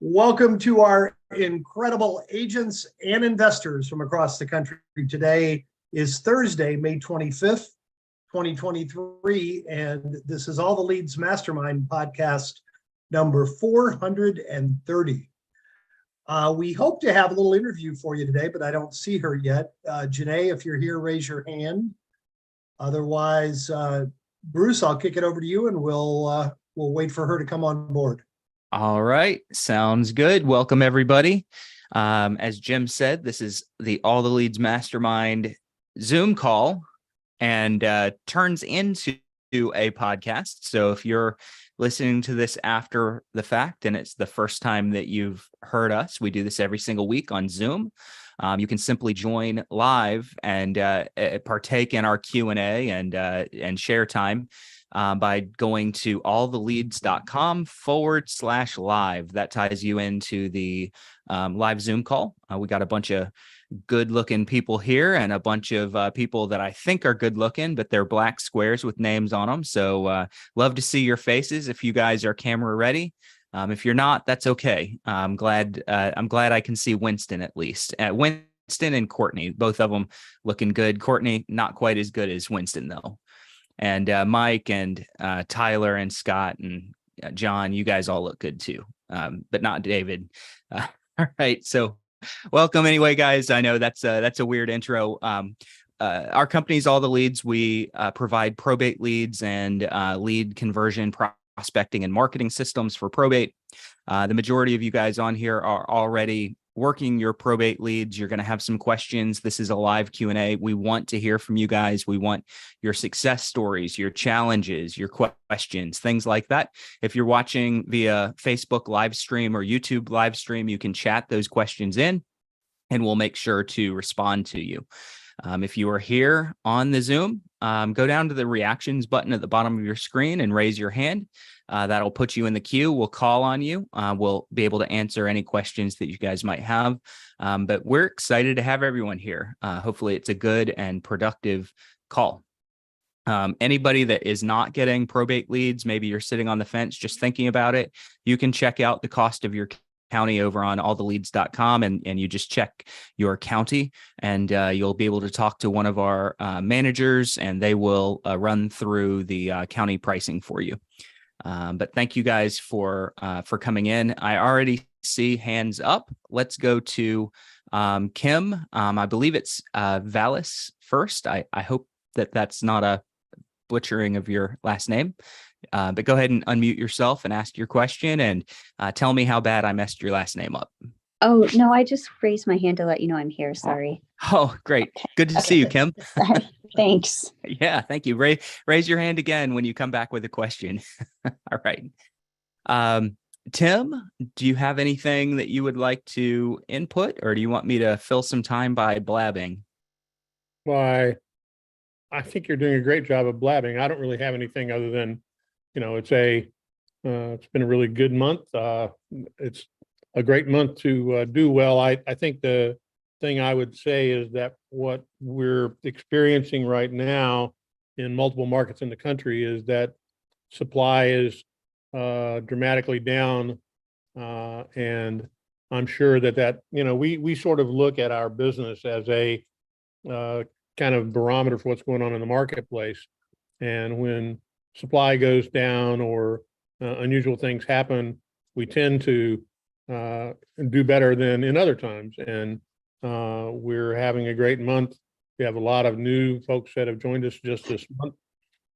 Welcome to our incredible agents and investors from across the country. Today is Thursday, May 25th, 2023, and this is All the Leads Mastermind podcast number 430. We hope to have a little interview for you today, but I don't see her yet. Janae, if you're here, raise your hand. Otherwise, Bruce, I'll kick it over to you and we'll wait for her to come on board. All right. Sounds good. Welcome, everybody. As Jim said, this is the All the Leads Mastermind Zoom call and turns into a podcast. So if you're listening to this after the fact and it's the first time that you've heard us, we do this every single week on Zoom. You can simply join live and partake in our Q&A and share time by going to alltheleads.com/live. That ties you into the live Zoom call. We got a bunch of good looking people here and a bunch of people that I think are good looking, but they're black squares with names on them. So love to see your faces if you guys are camera ready. If you're not, that's okay. I'm glad I can see Winston at least. Winston and Courtney, both of them looking good. Courtney, not quite as good as Winston though. And Mike and Tyler and Scott and John, you guys all look good too, but not David. All right, so welcome anyway, guys. I know that's a weird intro. Our company's All the Leads. We provide probate leads and lead conversion, prospecting, and marketing systems for probate. The majority of you guys on here are already working your probate leads. You're going to have some questions. This is a live Q&A. We want to hear from you guys. We want your success stories, your challenges, your questions, things like that. If you're watching via Facebook live stream or YouTube live stream, you can chat those questions in and we'll make sure to respond to you. If you are here on the Zoom, go down to the reactions button at the bottom of your screen and raise your hand. That'll put you in the queue. We'll call on you. We'll be able to answer any questions that you guys might have. But we're excited to have everyone here. Hopefully it's a good and productive call. Anybody that is not getting probate leads, maybe you're sitting on the fence just thinking about it, you can check out the cost of your county over on alltheleads.com and you just check your county and you'll be able to talk to one of our managers and they will run through the county pricing for you. But thank you guys for coming in. I already see hands up. Let's go to Kim. I believe it's Vallis first. I hope that that's not a butchering of your last name. But go ahead and unmute yourself and ask your question and tell me how bad I messed your last name up. Oh, no, I just raised my hand to let you know I'm here. Sorry. Oh, great. Okay. Good to see you, Kim. Sorry. Thanks. Yeah, thank you. Raise your hand again when you come back with a question. All right. Tim, do you have anything that you would like to input or do you want me to fill some time by blabbing? Why, I think you're doing a great job of blabbing. I don't really have anything other than, it's been a really good month. It's a great month to do well. I think the thing I would say is that what we're experiencing right now in multiple markets in the country is that supply is dramatically down. And I'm sure that we sort of look at our business as a kind of barometer for what's going on in the marketplace. And when supply goes down or unusual things happen, we tend to do better than in other times. And we're having a great month. We have a lot of new folks that have joined us just this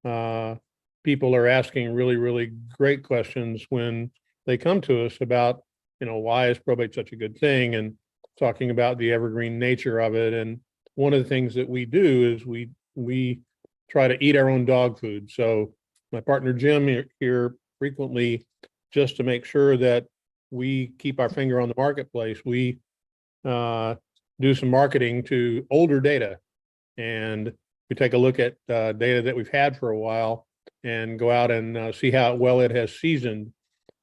month. People are asking really, really great questions when they come to us about, why is probate such a good thing and talking about the evergreen nature of it. And one of the things that we do is we try to eat our own dog food. So my partner Jim here frequently, just to make sure that we keep our finger on the marketplace, we do some marketing to older data. And we take a look at data that we've had for a while and go out and see how well it has seasoned.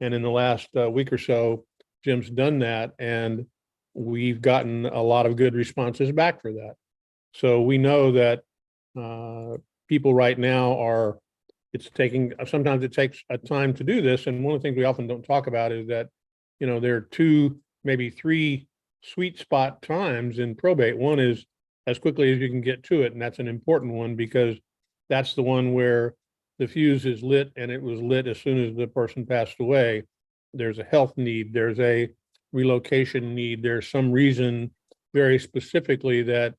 And in the last week or so, Jim's done that. And we've gotten a lot of good responses back for that. So we know that people right now sometimes it takes a time to do this. And one of the things we often don't talk about is that, there are two, maybe three sweet spot times in probate. One is as quickly as you can get to it, and that's an important one because that's the one where the fuse is lit, and it was lit as soon as the person passed away. There's a health need, there's a relocation need, there's some reason very specifically that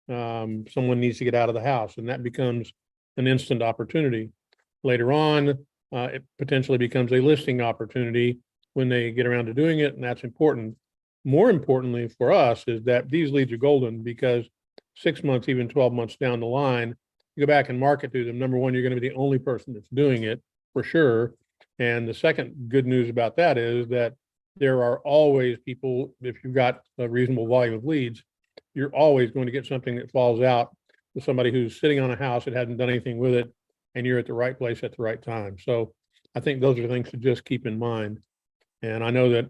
someone needs to get out of the house, and that becomes an instant opportunity. Later on, it potentially becomes a listing opportunity when they get around to doing it, and that's important. More importantly for us is that these leads are golden because 6 months, even 12 months down the line, you go back and market to them. Number one, you're going to be the only person that's doing it for sure. And the second good news about that is that there are always people, if you've got a reasonable volume of leads, you're always going to get something that falls out with somebody who's sitting on a house that hasn't done anything with it, and you're at the right place at the right time. So I think those are things to just keep in mind. And I know that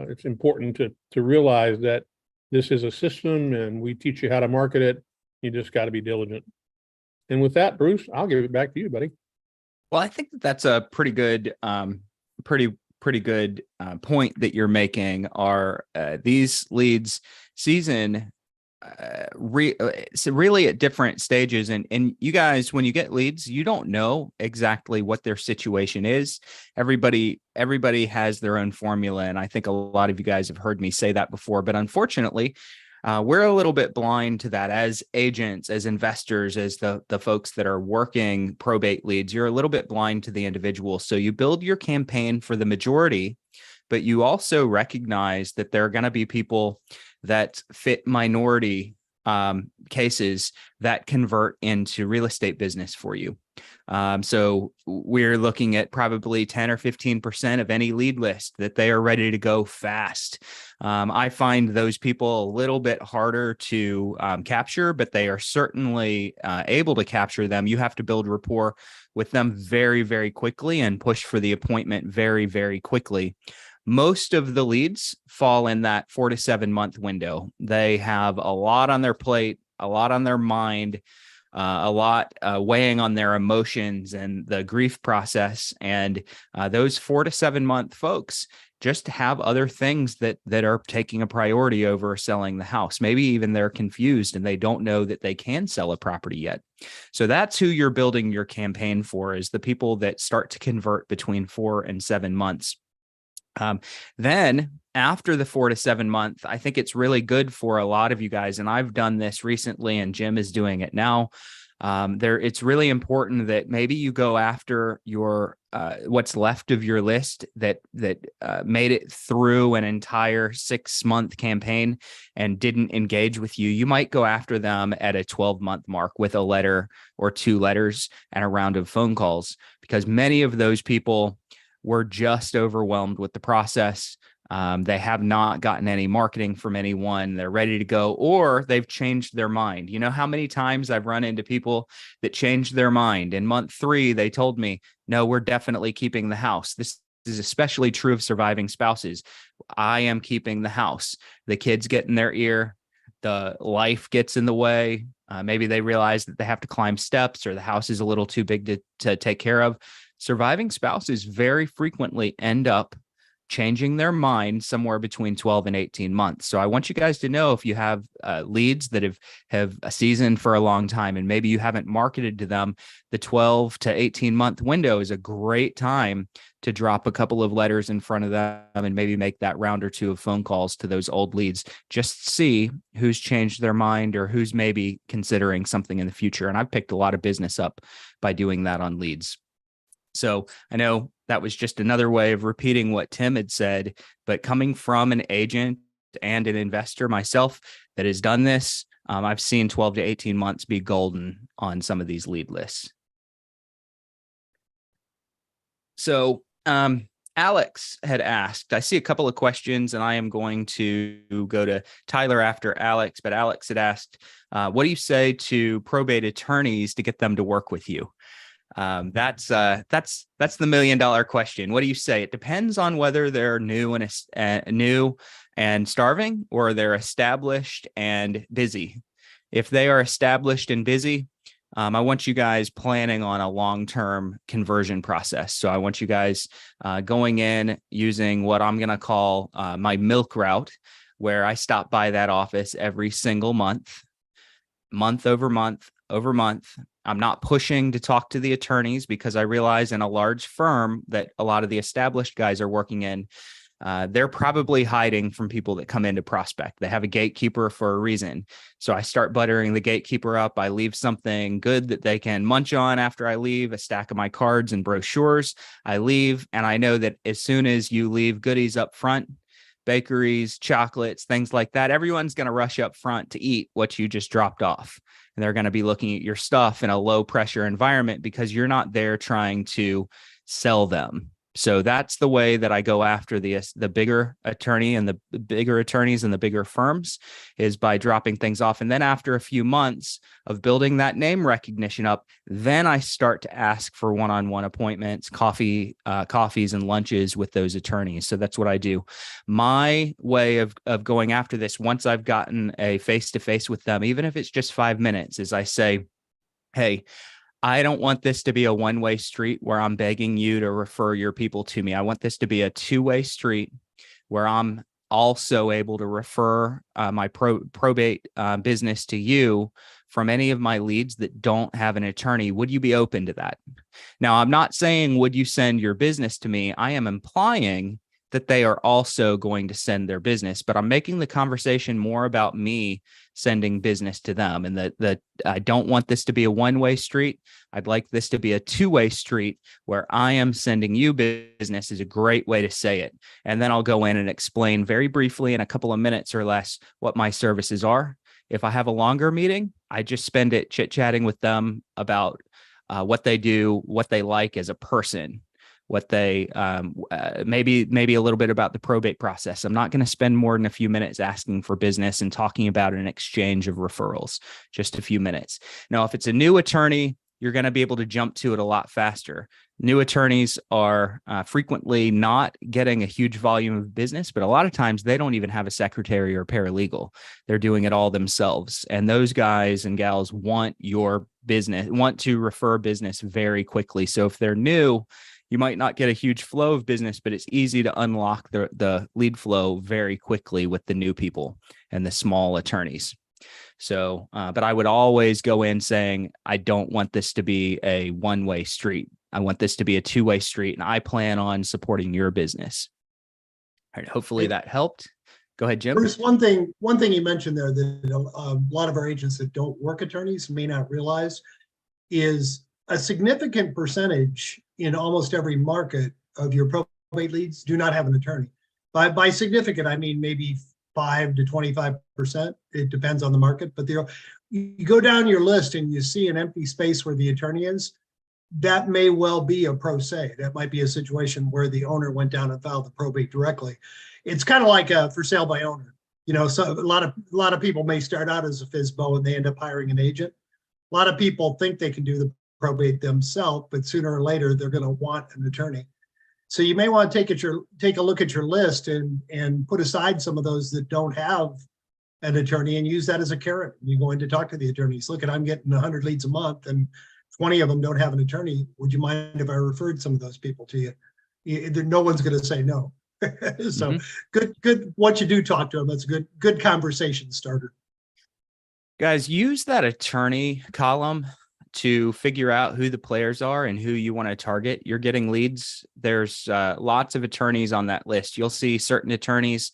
it's important to realize that this is a system and we teach you how to market it. You just got to be diligent. And with that, Bruce, I'll give it back to you, buddy. Well, I think that's a pretty good, pretty good point that you're making. Are these leads season so really at different stages, and you guys, when you get leads, you don't know exactly what their situation is. Everybody has their own formula, and I think a lot of you guys have heard me say that before. But unfortunately, we're a little bit blind to that as agents, as investors, as the folks that are working probate leads. You're a little bit blind to the individual. So you build your campaign for the majority, but you also recognize that there are going to be people that fit minority cases that convert into real estate business for you. So we're looking at probably 10 or 15% of any lead list that they are ready to go fast. I find those people a little bit harder to capture, but they are certainly able to capture them. You have to build rapport with them very, very quickly and push for the appointment very, very quickly. Most of the leads fall in that 4 to 7 month window. They have a lot on their plate, a lot on their mind, a lot weighing on their emotions and the grief process. And those 4 to 7 month folks just have other things that are taking a priority over selling the house. Maybe even they're confused and they don't know that they can sell a property yet. So that's who you're building your campaign for, is the people that start to convert between 4 and 7 months. Then after the 4 to 7 month, I think it's really good for a lot of you guys. And I've done this recently and Jim is doing it now. It's really important that maybe you go after your, what's left of your list that made it through an entire 6 month campaign and didn't engage with you. You might go after them at a 12-month mark with a letter or 2 letters and a round of phone calls, because many of those people were just overwhelmed with the process. They have not gotten any marketing from anyone. They're ready to go, or they've changed their mind. You know how many times I've run into people that changed their mind. In month 3, they told me, no, we're definitely keeping the house. This is especially true of surviving spouses. I am keeping the house. The kids get in their ear. The life gets in the way. Maybe they realize that they have to climb steps, or the house is a little too big to take care of. Surviving spouses very frequently end up changing their mind somewhere between 12 and 18 months. So I want you guys to know, if you have leads that have a season for a long time and maybe you haven't marketed to them, the 12 to 18 month window is a great time to drop a couple of letters in front of them and maybe make that round or 2 of phone calls to those old leads. Just see who's changed their mind or who's maybe considering something in the future. And I've picked a lot of business up by doing that on leads. So I know that was just another way of repeating what Tim had said, but coming from an agent and an investor myself that has done this, I've seen 12 to 18 months be golden on some of these lead lists. So Alex had asked, I see a couple of questions and I am going to go to Tyler after Alex, but Alex had asked, what do you say to probate attorneys to get them to work with you? That's the $1 million question. What do you say? It depends on whether they're new and starving, or they're established and busy. If they are established and busy, I want you guys planning on a long-term conversion process. So I want you guys going in using what I'm going to call my milk route, where I stop by that office every single month, month over month over month. I'm not pushing to talk to the attorneys because I realize in a large firm that a lot of the established guys are working in, they're probably hiding from people that come in to prospect. They have a gatekeeper for a reason. So I start buttering the gatekeeper up. I leave something good that they can munch on after I leave, a stack of my cards and brochures. I leave, and I know that as soon as you leave goodies up front, bakeries, chocolates, things like that, everyone's going to rush up front to eat what you just dropped off. And they're going to be looking at your stuff in a low pressure environment because you're not there trying to sell them. So that's the way that I go after the bigger attorney and the bigger attorneys and the bigger firms, is by dropping things off. And then after a few months of building that name recognition up, then I start to ask for one-on-one appointments, coffees and lunches with those attorneys. So that's what I do. My way of going after this, once I've gotten a face-to-face with them, even if it's just 5 minutes, is I say, hey, I don't want this to be a one-way street where I'm begging you to refer your people to me. I want this to be a two-way street where I'm also able to refer my probate business to you from any of my leads that don't have an attorney. Would you be open to that? Now, I'm not saying, would you send your business to me? I am implying that they are also going to send their business, but I'm making the conversation more about me sending business to them, and that I don't want this to be a one-way street. I'd like this to be a two-way street where I am sending you business, is a great way to say it. And then I'll go in and explain very briefly in a couple of minutes or less what my services are. If I have a longer meeting, I just spend it chit-chatting with them about what they do, what they like as a person, what they maybe a little bit about the probate process. I'm not going to spend more than a few minutes asking for business and talking about an exchange of referrals, just a few minutes. Now, if it's a new attorney, you're going to be able to jump to it a lot faster. New attorneys are frequently not getting a huge volume of business, but a lot of times they don't even have a secretary or paralegal. They're doing it all themselves. And those guys and gals want your business, want to refer business very quickly. So if they're new, you might not get a huge flow of business, but it's easy to unlock the lead flow very quickly with the new people and the small attorneys. So, but I would always go in saying, I don't want this to be a one-way street. I want this to be a two-way street, and I plan on supporting your business. All right, hopefully that helped. Go ahead, Jim. Bruce, one thing you mentioned there that a lot of our agents that don't work attorneys may not realize is a significant percentage in almost every market of your probate leads do not have an attorney. By significant, I mean maybe 5 to 25%. It depends on the market, but you go down your list and you see an empty space where the attorney is. That may well be a pro se. That might be a situation where the owner went down and filed the probate directly. It's kind of like a for sale by owner. You know, so a lot of people may start out as a FSBO and they end up hiring an agent. A lot of people think they can do the probate themselves, but sooner or later they're going to want an attorney. So you may want to take a look at your list and put aside some of those that don't have an attorney and use that as a carrot. You go in to talk to the attorneys. Look, I'm getting 100 leads a month and 20 of them don't have an attorney. Would you mind if I referred some of those people to you? No one's going to say no. So good. Once you do talk to them, that's a good conversation starter. Guys, use that attorney column to figure out who the players are and who you want to target. You're getting leads. There's lots of attorneys on that list. You'll see certain attorneys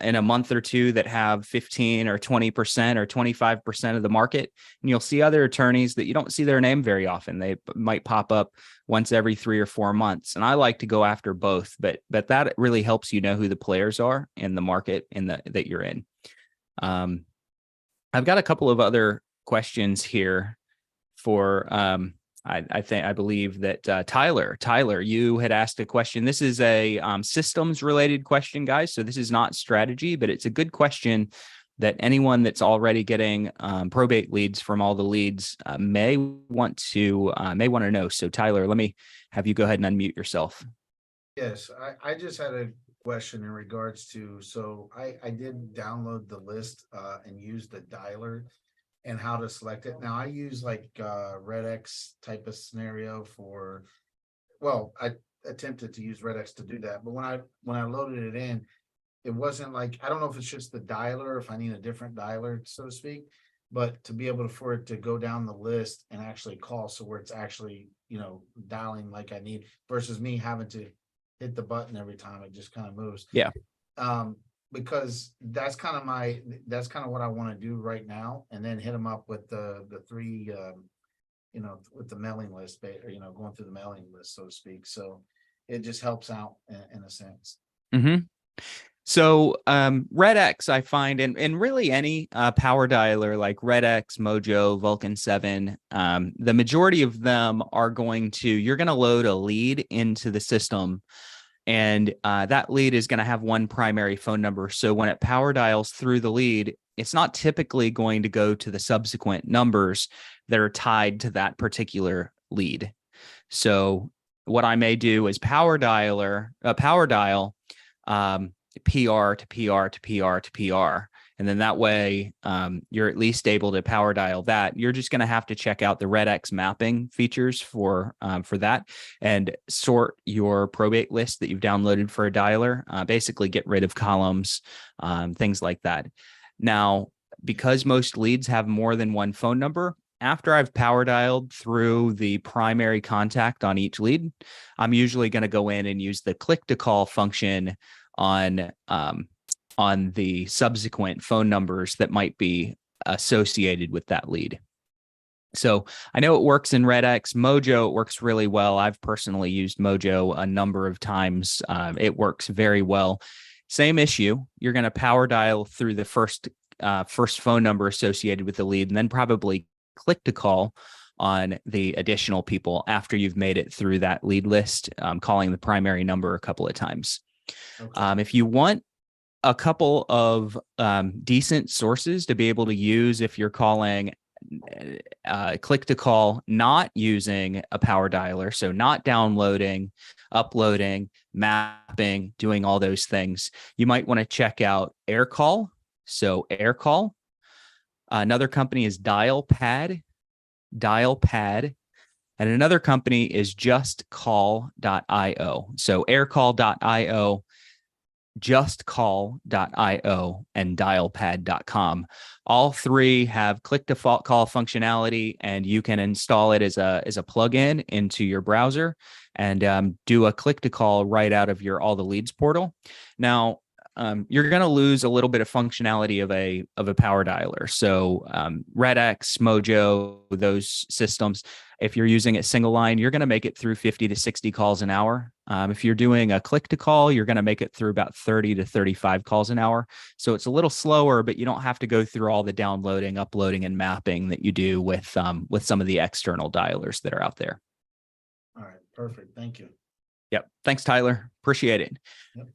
in a month or two that have 15 or 20% or 25% of the market. And you'll see other attorneys that you don't see their name very often. They might pop up once every 3 or 4 months. And I like to go after both, but that really helps you know who the players are in the market that you're in. I've got a couple of other questions here for I believe that Tyler, you had asked a question. This is a systems related question, guys. So this is not strategy, but it's a good question that anyone that's already getting probate leads from all the leads may want to know. So Tyler, let me have you go ahead and unmute yourself. Yes, I just had a question in regards to, so I did download the list and use the dialer. and how to select it. Now I use like Red X type of scenario well, I attempted to use Red X to do that, but when I loaded it in, it wasn't like, I don't know if it's just the dialer, if I need a different dialer, so to speak. But to be able for it to go down the list and actually call, so where it's actually, dialing like I need versus me having to hit the button every time, it just kind of moves. Yeah. Because that's kind of what I want to do right now, and then hit them up with the three, with the mailing list, going through the mailing list, so to speak. So it just helps out in a sense. Mm-hmm. So Red X, I find, and really any power dialer like Red X, Mojo, Vulcan 7, the majority of them are you're going to load a lead into the system, and that lead is going to have one primary phone number. So when it power dials through the lead, it's not typically going to go to the subsequent numbers that are tied to that particular lead. So what I may do is power dial PR to PR to PR to PR. And then that way you're at least able to power dial that. You're just going to have to check out the Red X mapping features for that, and sort your probate list that you've downloaded for a dialer. Basically get rid of columns, things like that. Now, because most leads have more than one phone number, after I've power dialed through the primary contact on each lead, I'm usually going to go in and use the click to call function on the subsequent phone numbers that might be associated with that lead. So I know it works in Red X. Mojo, it works really well. I've personally used Mojo a number of times. It works very well. Same issue. You're going to power dial through the first phone number associated with the lead, and then probably click to call on the additional people after you've made it through that lead list, calling the primary number a couple of times. Okay. If you want a couple of decent sources to be able to use if you're calling click to call, not using a power dialer, so not downloading, uploading, mapping, doing all those things, you might want to check out AirCall. So AirCall. Another company is Dialpad, and another company is justcall.io. So aircall.io, justcall.io, and dialpad.com. All three have click to call functionality, and you can install it as a plugin into your browser and do a click to call right out of your All the Leads portal. Now, you're going to lose a little bit of functionality of a power dialer. So Red X, Mojo, those systems, if you're using it single line, you're going to make it through 50 to 60 calls an hour. If you're doing a click to call, you're going to make it through about 30 to 35 calls an hour. So it's a little slower, but you don't have to go through all the downloading, uploading, and mapping that you do with some of the external dialers that are out there. All right. Perfect. Thank you. Yep. Thanks, Tyler. Appreciate it. Yep.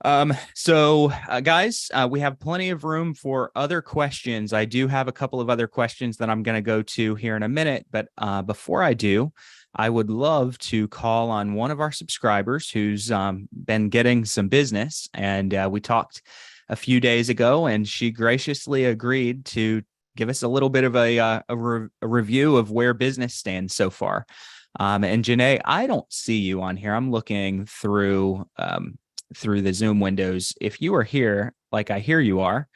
Guys, we have plenty of room for other questions. I do have a couple of other questions that I'm going to go to here in a minute, but before I do, I would love to call on one of our subscribers who's been getting some business, and we talked a few days ago, and she graciously agreed to give us a little bit of a review of where business stands so far. And Janae, I don't see you on here. I'm looking through the Zoom windows. If you are here, like I hear you are,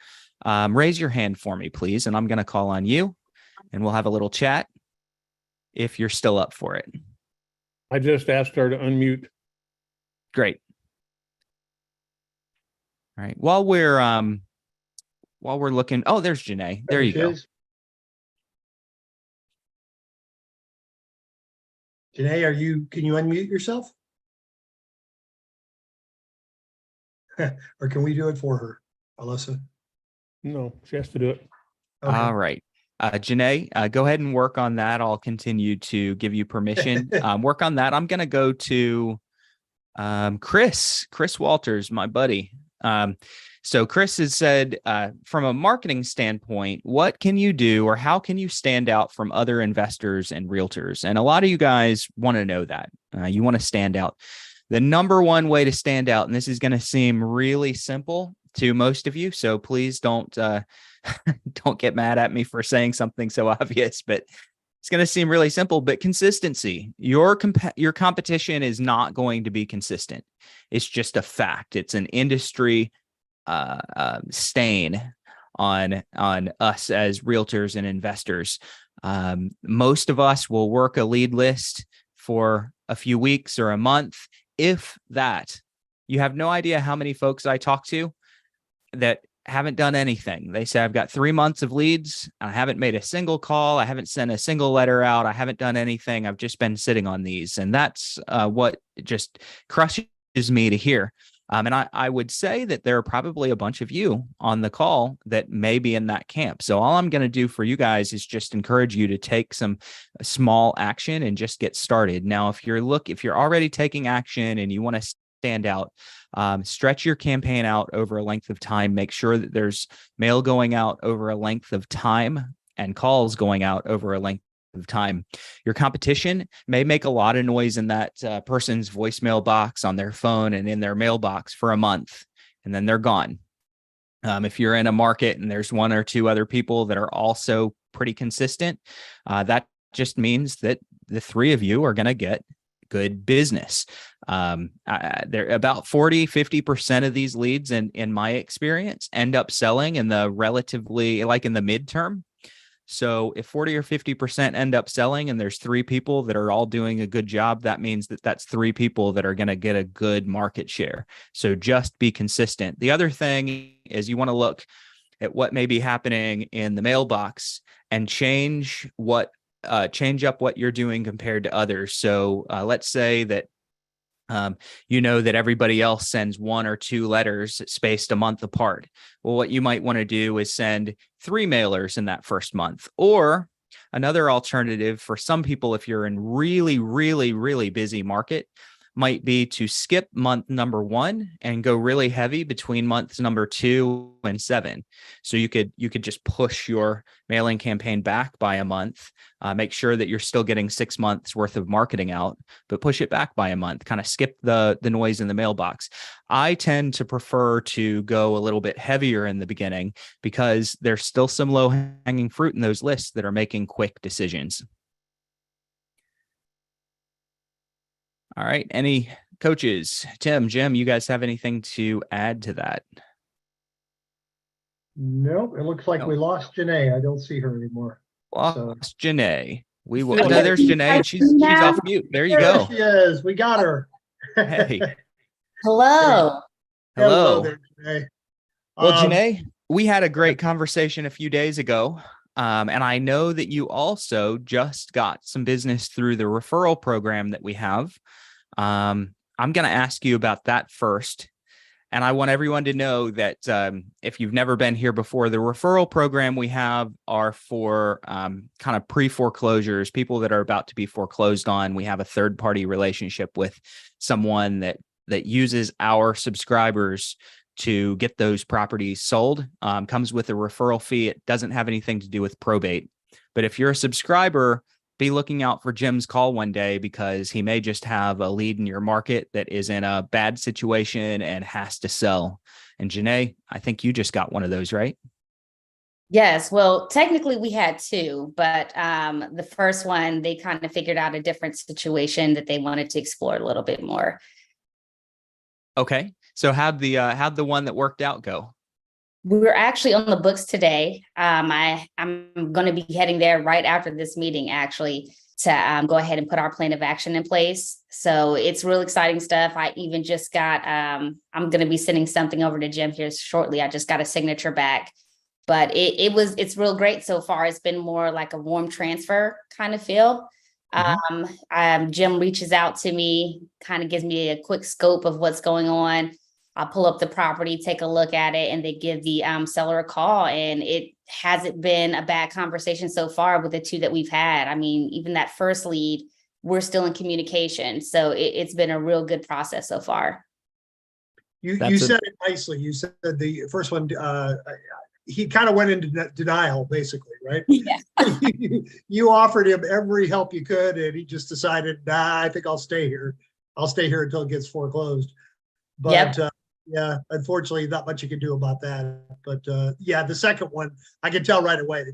raise your hand for me, please. And I'm going to call on you and we'll have a little chat if you're still up for it. I just asked her to unmute. Great. All right. While we're looking, oh, there's Janae. There you go. Janae, can you unmute yourself? Or can we do it for her, Alyssa? No, she has to do it. Okay. All right. Janae, go ahead and work on that. I'll continue to give you permission. Work on that. I'm going to go to Chris Walters, my buddy. So Chris has said, from a marketing standpoint, what can you do or how can you stand out from other investors and realtors? And a lot of you guys want to know that. You want to stand out. The number one way to stand out, and this is going to seem really simple to most of you. So please don't don't get mad at me for saying something so obvious, but it's going to seem really simple. But consistency, your competition is not going to be consistent. It's just a fact. It's an industry stain on us as realtors and investors. Most of us will work a lead list for a few weeks or a month, if that. You have no idea how many folks I talk to that haven't done anything. They say, I've got 3 months of leads. I haven't made a single call. I haven't sent a single letter out. I haven't done anything. I've just been sitting on these. And that's what just crushes me to hear. And I would say that there are probably a bunch of you on the call that may be in that camp. So all I'm going to do for you guys is just encourage you to take some small action and just get started. Now, if you're already taking action and you want to stand out, stretch your campaign out over a length of time. Make sure that there's mail going out over a length of time and calls going out over a length of time. Your competition may make a lot of noise in that person's voicemail box on their phone and in their mailbox for a month, and then they're gone. If you're in a market and there's 1 or 2 other people that are also pretty consistent, that just means that the 3 of you are going to get good business. There about 40-50% of these leads, in my experience, end up selling in the relatively, like in the midterm. So if 40 or 50% end up selling and there's 3 people that are all doing a good job, that means that that's 3 people that are going to get a good market share. So just be consistent. The other thing is you want to look at what may be happening in the mailbox and change up what you're doing compared to others. So let's say that you know that everybody else sends 1 or 2 letters spaced a month apart. Well, what you might want to do is send 3 mailers in that first month. Or another alternative for some people, if you're in really, really, really busy market, might be to skip month number 1 and go really heavy between months number 2 and 7. So you could just push your mailing campaign back by a month, make sure that you're still getting 6 months worth of marketing out, but push it back by a month, kind of skip the noise in the mailbox. I tend to prefer to go a little bit heavier in the beginning because there's still some low hanging fruit in those lists that are making quick decisions. All right. Any coaches, Tim, Jim, you guys have anything to add to that? Nope, it looks like we lost Janae. I don't see her anymore. Lost Janae. We will. Still No, there's Janae, and she's off mute. There you There go. she is. We got her. Hey. Hello. Hello. there, Janae. Well, Janae, we had a great conversation a few days ago. And I know that you also just got some business through the referral program that we have. I'm going to ask you about that first. And I want everyone to know that if you've never been here before, the referral program we have are for kind of pre-foreclosures, people that are about to be foreclosed on. We have a third-party relationship with someone that uses our subscribers to get those properties sold. Comes with a referral fee. It doesn't have anything to do with probate. But if you're a subscriber, be looking out for Jim's call one day, because he may just have a lead in your market that is in a bad situation and has to sell. And Janae, I think you just got one of those, right? Yes. Well, technically we had 2, but the first one, they kind of figured out a different situation that they wanted to explore a little bit more. Okay. So how'd the one that worked out go? We're actually on the books today. I'm going to be heading there right after this meeting, actually, to go ahead and put our plan of action in place. So it's real exciting stuff. I even just got, I'm going to be sending something over to Jim here shortly. I just got a signature back, but it's real great so far. It's been more like a warm transfer kind of feel. Jim reaches out to me, kind of gives me a quick scope of what's going on. I'll pull up the property, take a look at it, and they give the seller a call. And it hasn't been a bad conversation so far with the 2 that we've had. I mean, even that first lead, we're still in communication. So it's been a real good process so far. You said it nicely. You said the first one, he kind of went into denial, basically, right? Yeah. You offered him every help you could, and he just decided, nah, I think I'll stay here. I'll stay here until it gets foreclosed. But Yeah, unfortunately, not much you can do about that. But yeah, the second one, I could tell right away that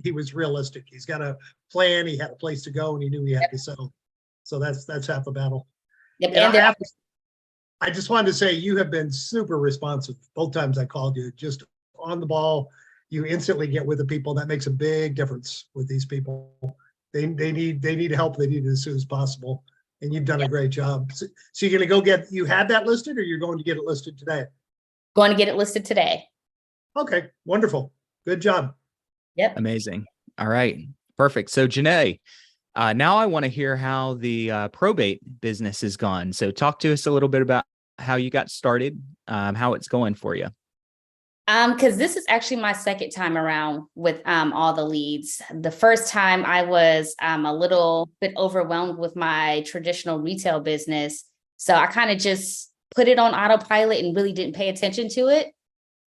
he was realistic. He's got a plan. He had a place to go, and he knew he had to settle. So that's half the battle. Yep. And And they're I just wanted to say you have been super responsive both times I called you, just on the ball. You instantly get with the people. That makes a big difference with these people. They need help. They need it as soon as possible. And you've done a great job. So you're going to you had that listed, or you're going to get it listed today? going to get it listed today. Okay, wonderful. Good job. Yep. Amazing. All right. Perfect. So Janae, now I want to hear how the probate business has gone. So talk to us a little bit about how you got started, how it's going for you. Because this is actually my second time around with all the leads. The first time I was a little bit overwhelmed with my traditional retail business. So I kind of just put it on autopilot and really didn't pay attention to it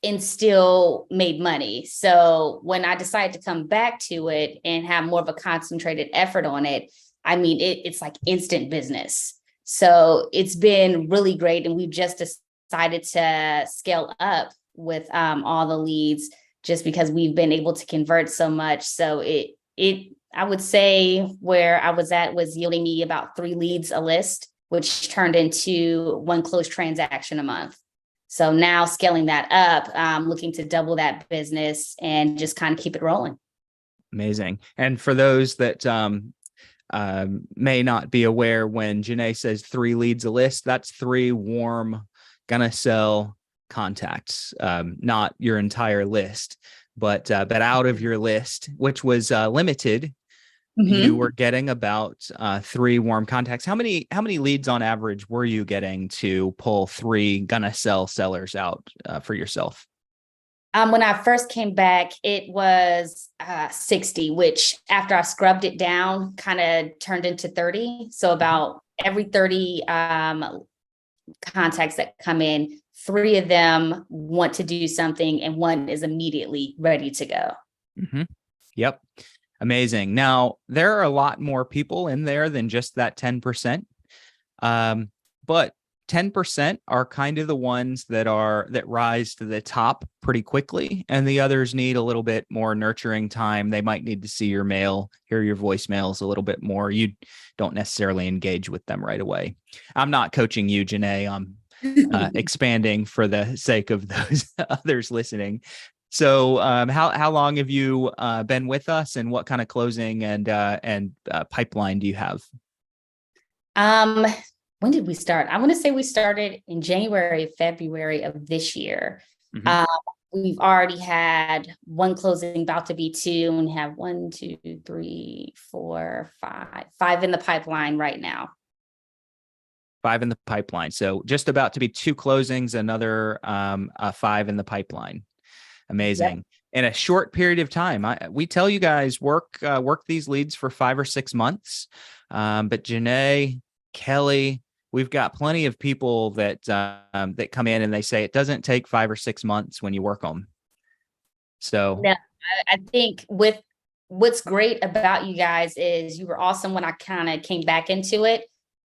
and still made money. So when I decided to come back to it and have more of a concentrated effort on it, I mean, it's like instant business. So it's been really great. And we've just decided to scale up with all the leads just because we've been able to convert so much. So I would say where I was at was yielding me about 3 leads a list, which turned into 1 closed transaction a month. So now scaling that up, looking to double that business and just kind of keep it rolling. Amazing. And for those that may not be aware, when Janae says 3 leads a list, that's 3 warm, gonna sell contacts, not your entire list, but out of your list, which was limited, you were getting about 3 warm contacts. How many leads on average were you getting to pull 3 gonna sell sellers out for yourself? When I first came back, it was 60, which after I scrubbed it down, kind of turned into 30. So about every 30 contacts that come in, 3 of them want to do something and 1 is immediately ready to go. Mm-hmm. Yep. Amazing. Now, there are a lot more people in there than just that 10%. But 10% are kind of the ones that rise to the top pretty quickly, and the others need a little bit more nurturing time. They might need to see your mail, hear your voicemails a little bit more. You don't necessarily engage with them right away. I'm not coaching you, Janae. I'm expanding for the sake of those others listening. So how long have you been with us, and what kind of closing and pipeline do you have? When did we start? I want to say we started in January, February of this year. Mm-hmm. We've already had 1 closing, about to be 2, and have 1, 2, 3, 4, 5 in the pipeline right now. 5 in the pipeline. So just about to be 2 closings, another 5 in the pipeline. Amazing. Yep. In a short period of time. We tell you guys work these leads for 5 or 6 months. But Janae, Kelly, we've got plenty of people that come in and they say it doesn't take 5 or 6 months when you work them. So yeah, I think with what's great about you guys is you were awesome when I kind of came back into it.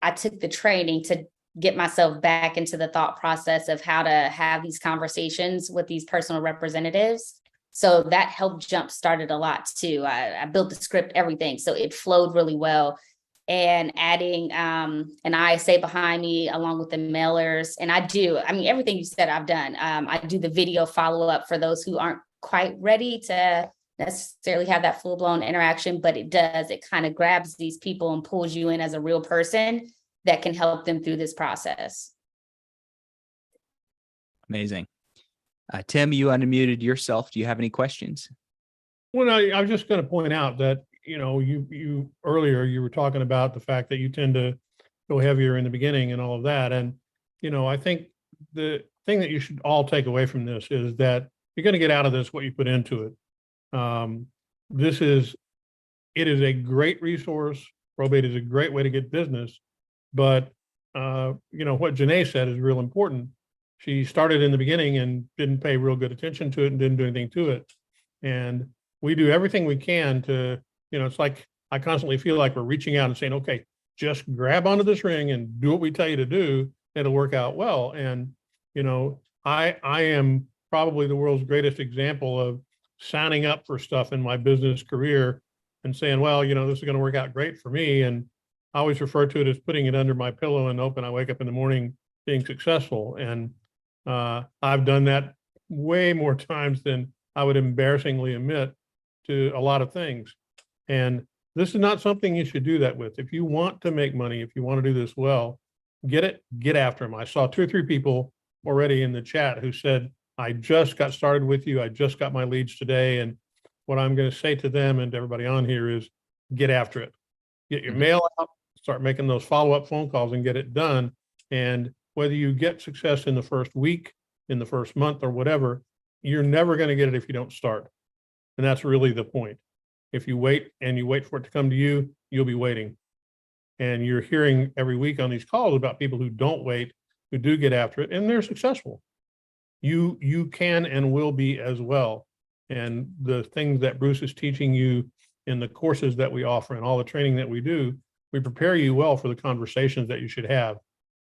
I took the training to get myself back into the thought process of how to have these conversations with these personal representatives. So that helped jumpstart it a lot too. I built the script, everything. So it flowed really well. And adding an ISA behind me along with the mailers. And everything you said, I've done. I do the video follow-up for those who aren't quite ready to necessarily have that full-blown interaction, but it kind of grabs these people and pulls you in as a real person that can help them through this process. Amazing. Tim, you unmuted yourself. Do you have any questions? Well, I was just going to point out that, you earlier, you were talking about the fact that you tend to go heavier in the beginning and all of that. And, I think the thing that you should all take away from this is that you're going to get out of this what you put into it. It is a great resource. Probate is a great way to get business. But, what Janae said is real important. She started in the beginning and didn't pay real good attention to it and didn't do anything to it. And we do everything we can to, it's like I constantly feel like we're reaching out and saying, okay, just grab onto this ring and do what we tell you to do. It'll work out well. And I am probably the world's greatest example of signing up for stuff in my business career and saying, well, this is going to work out great for me. And I always refer to it as putting it under my pillow and hoping I wake up in the morning being successful. And I've done that way more times than I would embarrassingly admit to a lot of things. And this is not something you should do that with. If you want to make money, if you want to do this well, get after them. I saw 2 or 3 people already in the chat who said, I just got started with you. I just got my leads today. And what I'm going to say to them and to everybody on here is get after it. Get your mail out, start making those follow-up phone calls and get it done. And whether you get success in the first week, in the first month or whatever, you're never going to get it if you don't start. And that's really the point. If you wait and you wait for it to come to you, you'll be waiting. And you're hearing every week on these calls about people who don't wait, who do get after it, and they're successful. You can and will be as well. And the things that Bruce is teaching you in the courses that we offer and all the training that we do, we prepare you well for the conversations that you should have.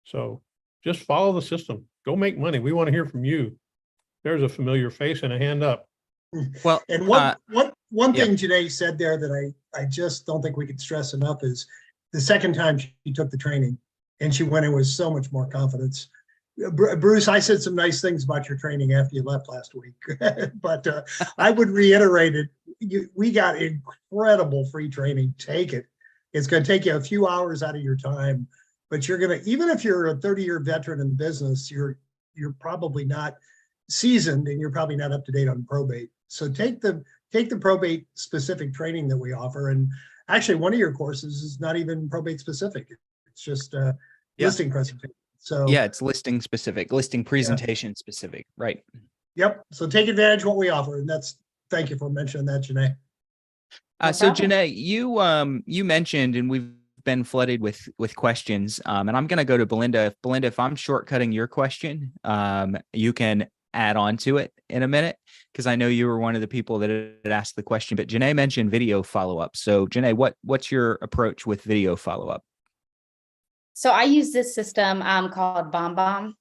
So just follow the system. Go make money. We want to hear from you. There's a familiar face and a hand up. Well, And one thing Janae said there that I just don't think we could stress enough is the second time she took the training and she went in with so much more confidence. Bruce, I said some nice things about your training after you left last week, but I would reiterate it. We got incredible free training. Take it. It's going to take you a few hours out of your time, but you're going to, even if you're a 30-year veteran in the business, you're probably not seasoned and you're probably not up to date on probate. So take the probate specific training that we offer. And actually one of your courses is not even probate specific. It's just listing presentation. So yeah, it's listing specific, listing presentation specific, right? Yep. So take advantage of what we offer. And thank you for mentioning that, Janae. So Janae, you mentioned, and we've been flooded with questions, and I'm going to go to Belinda. Belinda, if I'm shortcutting your question, you can add on to it in a minute, because I know you were one of the people that had asked the question, but Janae mentioned video follow-up. So Janae, what's your approach with video follow-up? So I use this system called BombBomb.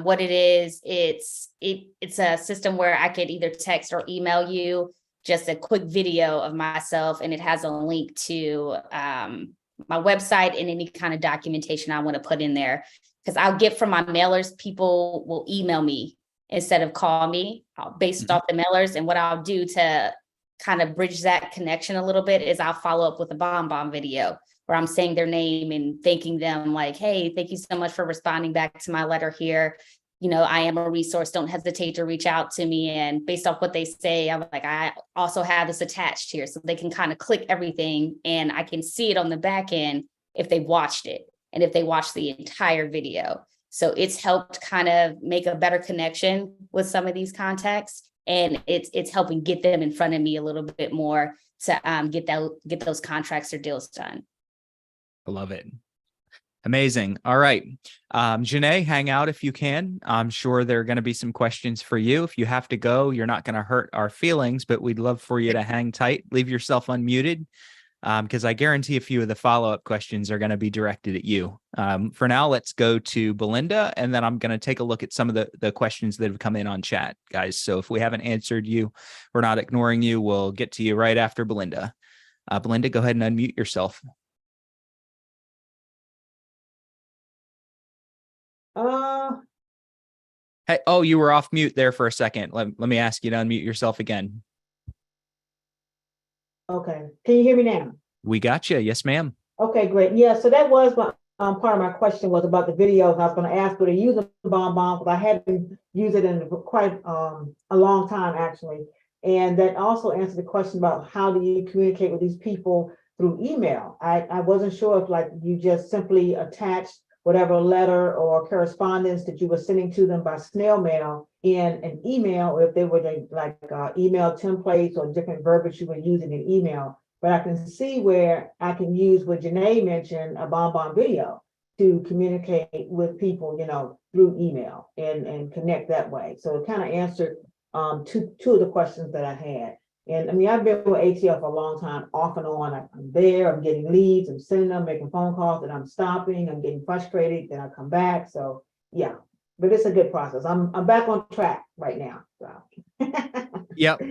What it is, it's a system where I could either text or email you just a quick video of myself, and it has a link to my website and any kind of documentation I want to put in there. Because I'll get from my mailers, people will email me instead of call me based off the mailers. And what I'll do to kind of bridge that connection a little bit is I'll follow up with a BombBomb video where I'm saying their name and thanking them like, hey, thank you so much for responding back to my letter here. I am a resource. Don't hesitate to reach out to me. And based off what they say, I'm like, I also have this attached here. So they can kind of click everything and I can see it on the back end if they watched it and if they watched the entire video. So it's helped kind of make a better connection with some of these contacts. And it's helping get them in front of me a little bit more to get those contracts or deals done. I love it. Amazing. All right. Janae, hang out if you can. I'm sure there are going to be some questions for you. If you have to go, you're not going to hurt our feelings, but we'd love for you to hang tight. Leave yourself unmuted, because I guarantee a few of the follow-up questions are going to be directed at you. For now, let's go to Belinda, and then I'm going to take a look at some of the questions that have come in on chat, guys. So if we haven't answered you, we're not ignoring you. We'll get to you right after Belinda. Belinda, go ahead and unmute yourself. Hey, oh, you were off mute there for a second. Let me ask you to unmute yourself again. Okay. Can you hear me now? We got you. Yes, ma'am. Okay, great. Yeah, so that was my part of my question was about the videos. I was going to ask, would I use a BombBomb? But I hadn't used it in quite a long time, actually. And that also answered the question about how do you communicate with these people through email. I wasn't sure if like you just simply attached whatever letter or correspondence that you were sending to them by snail mail in an email, or if they were like email templates or different verbiage you were using in email. But I can see where I can use what Janae mentioned, a BombBomb video, to communicate with people, through email and connect that way. So it kind of answered two of the questions that I had. And I mean, I've been with ATL for a long time, off and on. I'm there, I'm getting leads, I'm sending them, making phone calls, and I'm stopping, I'm getting frustrated, then I come back. So yeah, but it's a good process. I'm back on track right now. So. Yep.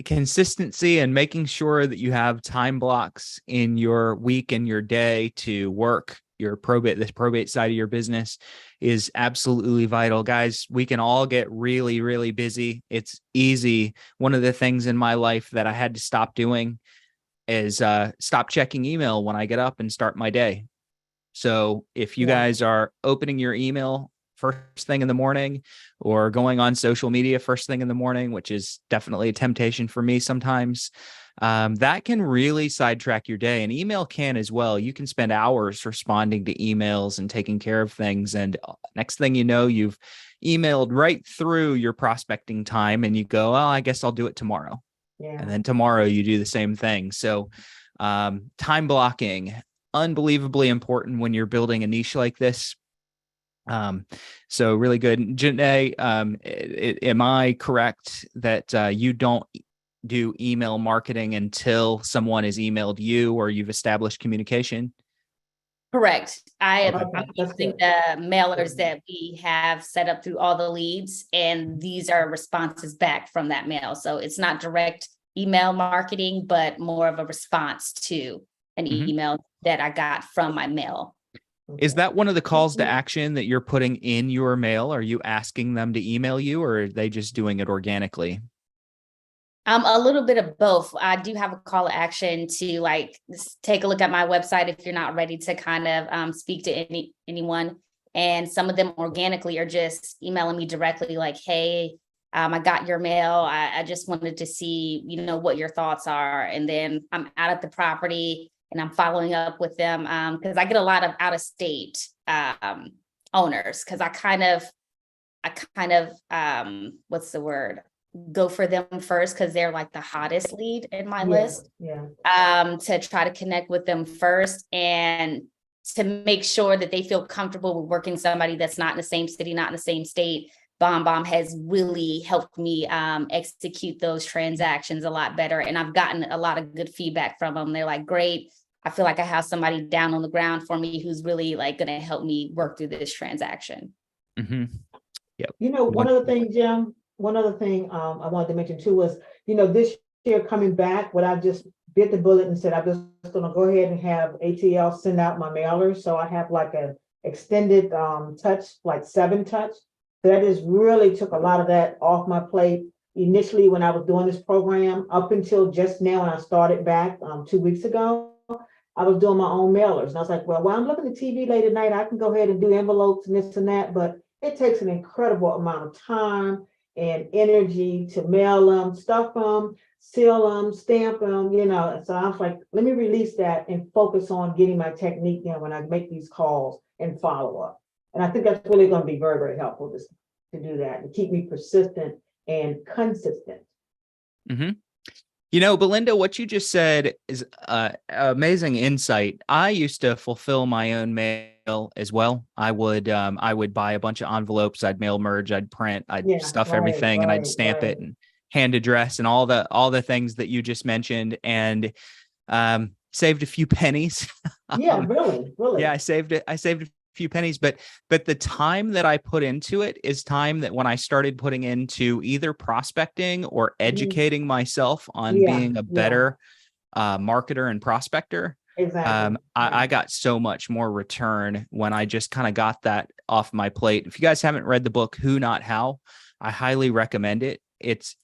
Consistency and making sure that you have time blocks in your week and your day to work this probate side of your business is absolutely vital. Guys, we can all get really, really busy. It's easy. One of the things in my life that I had to stop doing is stop checking email when I get up and start my day. So if you guys are opening your email first thing in the morning or going on social media first thing in the morning, which is definitely a temptation for me sometimes, that can really sidetrack your day. And email can as well. You can spend hours responding to emails and taking care of things. And next thing you know, you've emailed right through your prospecting time and you go, oh, I guess I'll do it tomorrow. Yeah. And then tomorrow you do the same thing. So time blocking, unbelievably important when you're building a niche like this. So really good. Janae, am I correct that you don't do email marketing until someone has emailed you or you've established communication? Correct. I'm That's using good. the mailers that we have set up through all the leads, and these are responses back from that mail. So it's not direct email marketing, but more of a response to an email that I got from my mail. Is that one of the calls to action that you're putting in your mail? Are you asking them to email you, or are they just doing it organically? A little bit of both. I do have a call to action to like take a look at my website if you're not ready to kind of speak to anyone. And some of them organically are just emailing me directly like, hey, I got your mail. I just wanted to see, what your thoughts are. And then I'm out at the property and I'm following up with them because I get a lot of out of state owners because I kind of what's the word? Go for them first because they're like the hottest lead in my list. To try to connect with them first and to make sure that they feel comfortable with working somebody that's not in the same city, not in the same state. BombBomb has really helped me execute those transactions a lot better. And I've gotten a lot of good feedback from them. They're like, great. I feel like I have somebody down on the ground for me who's really like going to help me work through this transaction. Yep. One other thing, Jim, I wanted to mention too was, this year coming back, what I just bit the bullet and said, I'm just going to go ahead and have ATL send out my mailers. So I have like an extended touch, like 7 touch. That is really took a lot of that off my plate initially when I was doing this program up until just now when I started back 2 weeks ago. I was doing my own mailers and I was like, well, while I'm looking at TV late at night, I can go ahead and do envelopes and this and that, but it takes an incredible amount of time and energy to mail them, stuff them, seal them, stamp them, So I was like, let me release that and focus on getting my technique when I make these calls and follow up. And I think that's really going to be very, very helpful to do that and keep me persistent and consistent. Belinda, what you just said is amazing insight. I used to fulfill my own mail as well. I would buy a bunch of envelopes. I'd mail merge. I'd print. I'd stuff everything, and I'd stamp it and hand address and all the things that you just mentioned, and saved a few pennies. Yeah, really. Yeah, I saved a few pennies, but the time that I put into it is time that when I started putting into either prospecting or educating myself on being a better marketer and prospector. Exactly. I got so much more return when I just kind of got that off my plate. If you guys haven't read the book Who Not How, I highly recommend it. It's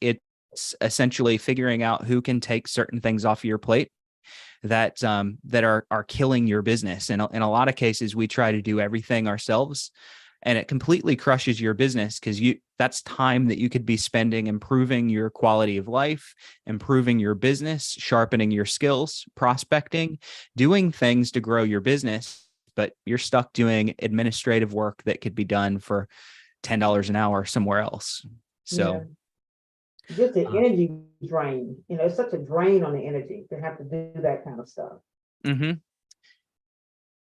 essentially figuring out who can take certain things off of your plate that are killing your business. And in a lot of cases, we try to do everything ourselves, and it completely crushes your business because that's time that you could be spending improving your quality of life, improving your business, sharpening your skills, prospecting, doing things to grow your business. But you're stuck doing administrative work that could be done for $10 an hour somewhere else. So just the energy drain, it's such a drain on the energy to have to do that kind of stuff.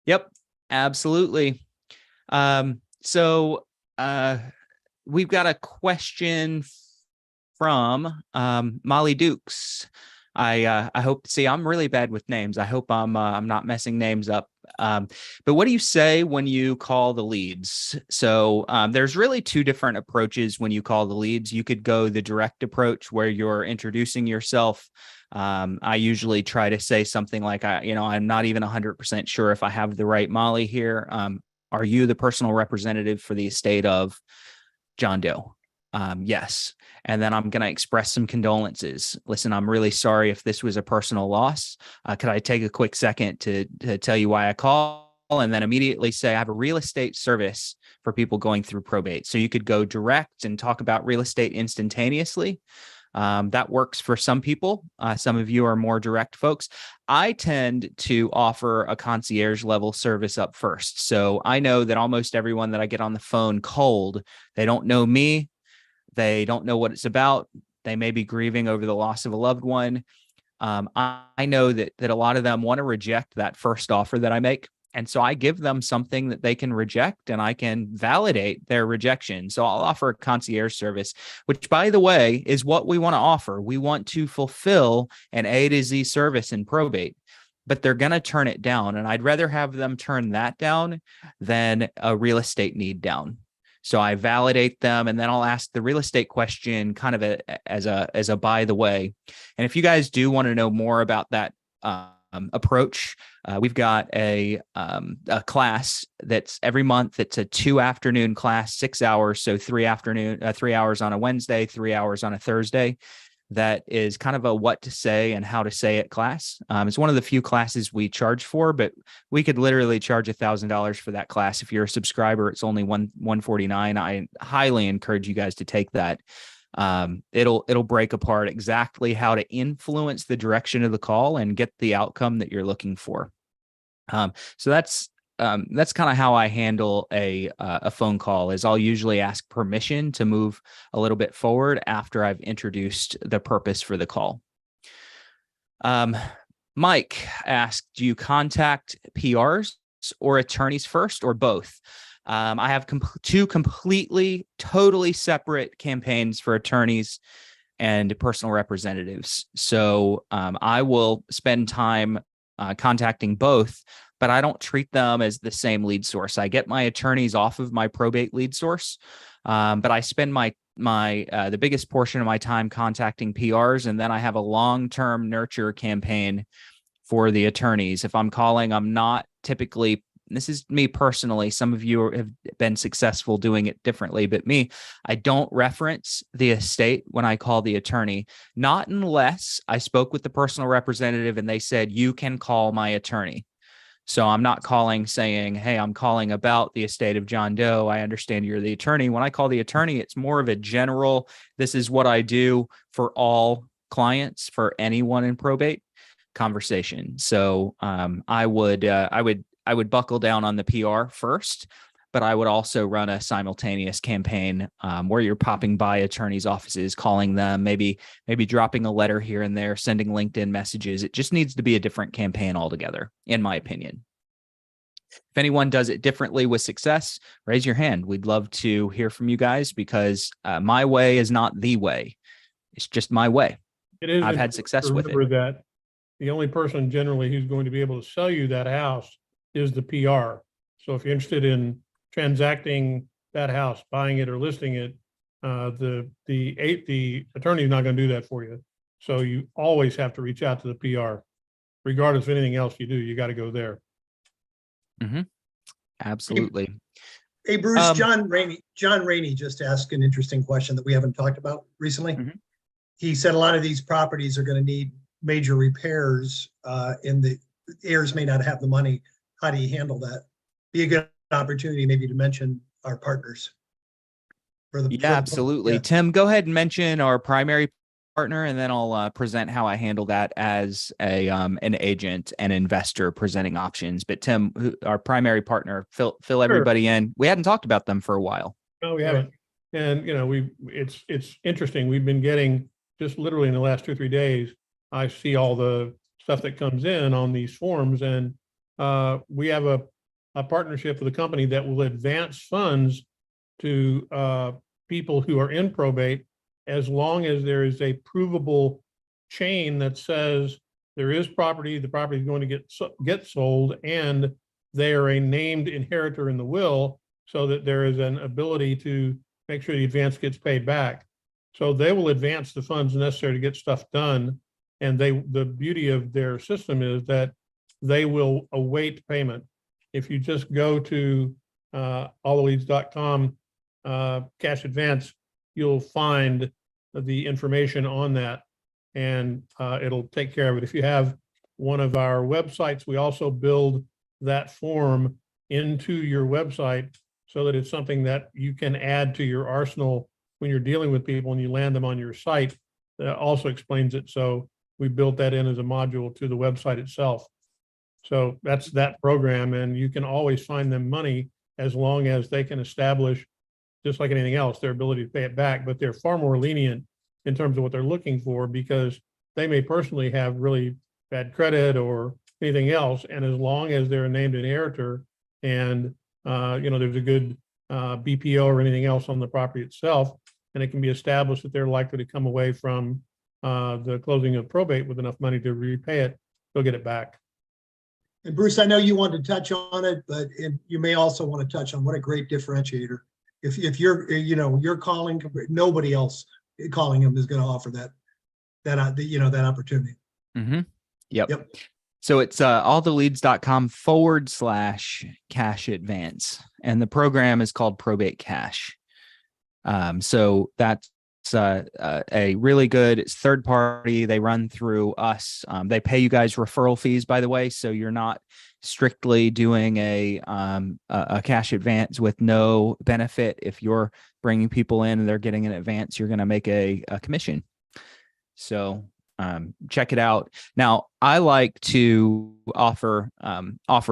Yep, absolutely. So we've got a question from Molly Dukes. I hope. See, I'm really bad with names. I hope I'm not messing names up. But what do you say when you call the leads? So there's really two different approaches when you call the leads. You could go the direct approach where you're introducing yourself. I usually try to say something like, I'm not even 100% sure if I have the right Molly here. Are you the personal representative for the estate of John Doe? Yes. And then I'm going to express some condolences. Listen, I'm really sorry if this was a personal loss. Could I take a quick second to tell you why I call? And then immediately say, I have a real estate service for people going through probate. So you could go direct and talk about real estate instantaneously. That works for some people. Some of you are more direct folks. I tend to offer a concierge level service up first. So I know that almost everyone that I get on the phone cold, they don't know me. They don't know what it's about. They may be grieving over the loss of a loved one. I know that a lot of them want to reject that first offer that I make. And so I give them something that they can reject and I can validate their rejection. So I'll offer a concierge service, which, by the way, is what we want to offer. We want to fulfill an A to Z service in probate, but they're going to turn it down. And I'd rather have them turn that down than a real estate need down. So I validate them, and then I'll ask the real estate question kind of as a by the way. And if you guys do want to know more about that approach, we've got a class that's every month. It's a 2-afternoon class, 6 hours. So 3 hours on a Wednesday, 3 hours on a Thursday. That is kind of a what to say and how to say it class. It's one of the few classes we charge for, but we could literally charge $1,000 for that class. If you're a subscriber, it's only $149. I highly encourage you guys to take that. It'll break apart exactly how to influence the direction of the call and get the outcome that you're looking for. So that's kind of how I handle a phone call. Is I'll usually ask permission to move a little bit forward after I've introduced the purpose for the call. Mike asked, do you contact PRs or attorneys first, or both? I have two completely, totally separate campaigns for attorneys and personal representatives. So I will spend time contacting both, but I don't treat them as the same lead source. I get my attorneys off of my probate lead source, but I spend the biggest portion of my time contacting PRs, and then I have a long-term nurture campaign for the attorneys. If I'm calling, I'm not typically, this is me personally, some of you have been successful doing it differently, but me, I don't reference the estate when I call the attorney, not unless I spoke with the personal representative and they said, you can call my attorney. So I'm not calling saying, hey, I'm calling about the estate of John Doe. I understand you're the attorney. When I call the attorney, it's more of a general, this is what I do for all clients, for anyone in probate conversation. So I would buckle down on the PR first, but I would also run a simultaneous campaign where you're popping by attorneys' offices, calling them, maybe dropping a letter here and there, sending LinkedIn messages. It just needs to be a different campaign altogether, in my opinion. If anyone does it differently with success, raise your hand. We'd love to hear from you guys, because my way is not the way. It's just my way. I've had success with it. Remember that the only person generally who's going to be able to sell you that house is the PR. So if you're interested in transacting that house, buying it or listing it, the attorney is not going to do that for you. So you always have to reach out to the PR, regardless of anything else you do. You got to go there. Mm-hmm. Absolutely. Hey, Bruce, John Rainey just asked an interesting question that we haven't talked about recently. Mm-hmm. He said a lot of these properties are going to need major repairs, and the heirs may not have the money. How do you handle that? Be a good opportunity maybe to mention our partners. Absolutely. Yeah. Tim, go ahead and mention our primary partner, and then I'll present how I handle that as an agent and investor presenting options. But Tim, our primary partner, fill everybody in. We hadn't talked about them for a while. No, we haven't. And it's interesting. We've been getting, just literally in the last 2 or 3 days, I see all the stuff that comes in on these forms, and we have a partnership with a company that will advance funds to people who are in probate, as long as there is a provable chain that says there is property, the property is going to get sold, and they are a named inheritor in the will, so that there is an ability to make sure the advance gets paid back. So they will advance the funds necessary to get stuff done. And the beauty of their system is that they will await payment. If you just go to alltheleads.com cash advance, you'll find the information on that, and it'll take care of it. If you have one of our websites, we also build that form into your website so that it's something that you can add to your arsenal when you're dealing with people and you land them on your site. That also explains it. So we built that in as a module to the website itself. So that's that program, and you can always find them money as long as they can establish, just like anything else, their ability to pay it back. But they're far more lenient in terms of what they're looking for, because they may personally have really bad credit or anything else. And as long as they're a named inheritor and there's a good BPO or anything else on the property itself, and it can be established that they're likely to come away from the closing of probate with enough money to repay it, they'll get it back. And Bruce, I know you wanted to touch on it, but you may also want to touch on what a great differentiator. If you're calling, nobody else calling him is going to offer that opportunity. Mm-hmm. Yep. So it's alltheleads.com/cash advance. And the program is called Probate Cash. So that's a really good, it's third party. They run through us. They pay you guys referral fees, by the way. So you're not strictly doing a cash advance with no benefit. If you're bringing people in and they're getting an advance, you're going to make a commission. So check it out. Now, I like to offer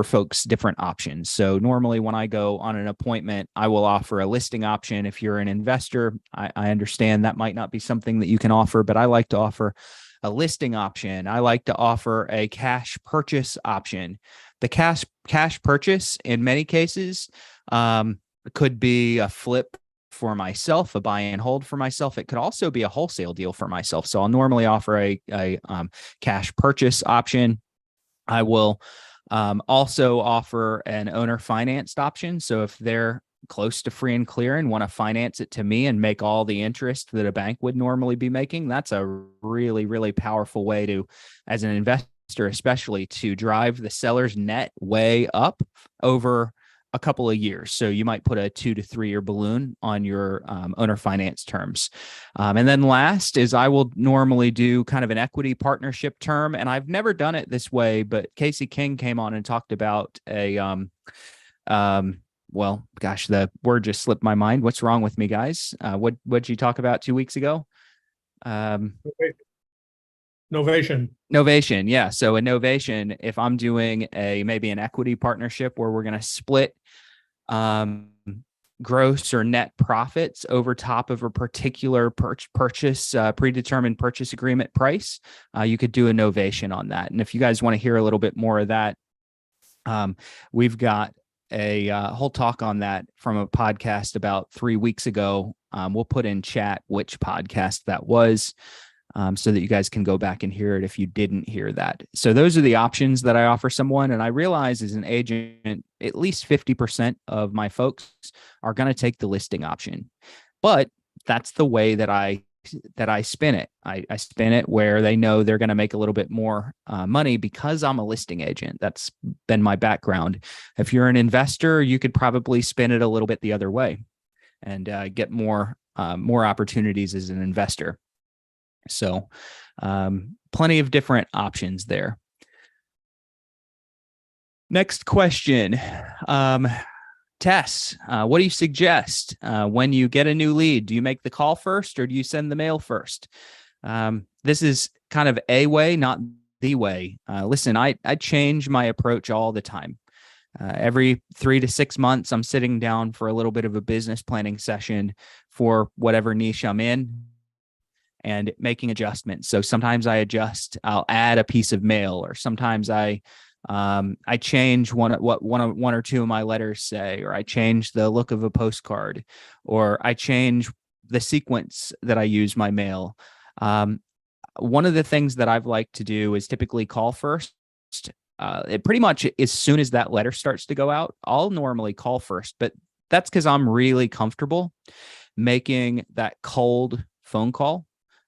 folks different options. So normally when I go on an appointment, I will offer a listing option. If you're an investor, I understand that might not be something that you can offer, but I like to offer a listing option. I like to offer a cash purchase option. The cash purchase in many cases could be a flip for myself, a buy and hold for myself. It could also be a wholesale deal for myself. So I'll normally offer a cash purchase option. I will also offer an owner financed option. So if they're close to free and clear and want to finance it to me and make all the interest that a bank would normally be making, that's a really, really powerful way to, as an investor, especially, to drive the seller's net way up over a couple of years. So you might put a 2 to 3 year balloon on your owner finance terms. And then last is I will normally do kind of an equity partnership term. And I've never done it this way, but Casey King came on and talked about the word just slipped my mind. What's wrong with me, guys? What'd you talk about 2 weeks ago? Novation. Yeah. So a novation, if I'm doing maybe an equity partnership where we're going to split gross or net profits over top of a particular purchase, predetermined purchase agreement price, you could do a novation on that. And if you guys want to hear a little bit more of that, we've got a whole talk on that from a podcast about 3 weeks ago. We'll put in chat which podcast that was, so that you guys can go back and hear it if you didn't hear that. So those are the options that I offer someone. And I realize as an agent, at least 50% of my folks are going to take the listing option. But that's the way that I spin it. I spin it where they know they're going to make a little bit more money because I'm a listing agent. That's been my background. If you're an investor, you could probably spin it a little bit the other way and get more opportunities as an investor. So plenty of different options there. Next question. Tess, what do you suggest when you get a new lead? Do you make the call first or do you send the mail first? This is kind of a way, not the way. Listen, I change my approach all the time. Every 3 to 6 months, I'm sitting down for a little bit of a business planning session for whatever niche I'm in and making adjustments. So sometimes I'll add a piece of mail, or sometimes I change one or two of my letters say, or I change the look of a postcard, or I change the sequence that I use my mail. one of the things that I've liked to do is typically call first. It pretty much as soon as that letter starts to go out, I'll normally call first, but that's because I'm really comfortable making that cold phone call